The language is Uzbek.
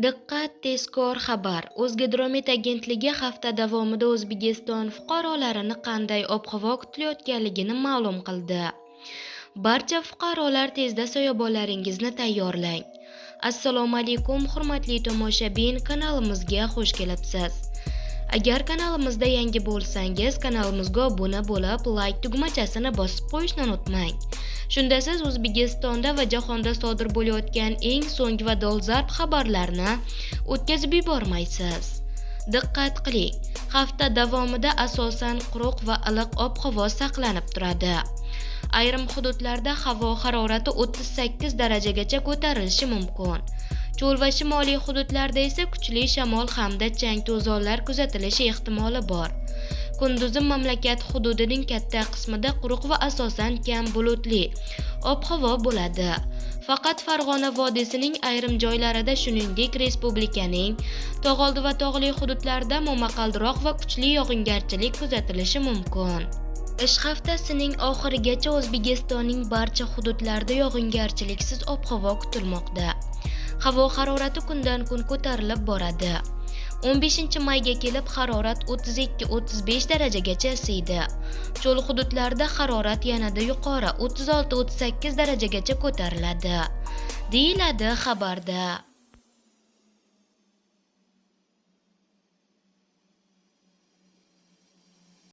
Diqqat, tezkor xabar. O'zgidromet agentligi hafta davomida O'zbekiston fuqarolarini qanday ob-havo kutilayotganligini ma'lum qildi. Barcha fuqarolar tezda soyabonlaringizni tayyorlang. Assalomu alaykum, hurmatli tomoshabin, kanalimizga xush kelibsiz. Agar kanalimizda yangi bo'lsangiz, kanalimizga obuna bo'lib, like tugmachasini bosib qo'yishni unutmang. Shunda siz O'zbekistonda va jahonda sodir bo'layotgan eng so'nggi va dolzarb xabarlarni o'tkazib yubormaysiz. Diqqat qiling, hafta davomida asosan quruq va iliq ob-havo saqlanib turadi. Ayrim hududlarda havo harorati 38 darajagacha ko'tarilishi mumkin. Cho'l va shimoliy hududlarda esa kuchli shamol hamda chang to'zonlar kuzatilishi ehtimoli bor. Kunduzi mamlakat hududining katta qismida quruq va asosan kam bulutli ob-havo bo'ladi. Faqat Farg'ona vodiysining ayrim joylarida, shuningdek respublikaning tog'oldi va tog'li hududlarida momaqaldiroq va kuchli yog'ingarchilik kuzatilishi mumkin. Ish haftasining oxirigacha O'zbekistonning barcha hududlarida yog'ingarchiliksiz ob-havo kutilmoqda. Havo harorati kundan kun ko'tarilib boradi. 15 mayga kelib harorat 32-35 darajagacha isiydi. Cho'l hududlarda harorat yanada yuqori 36-38 darajagacha ko'tariladi, deyiladi xabarda.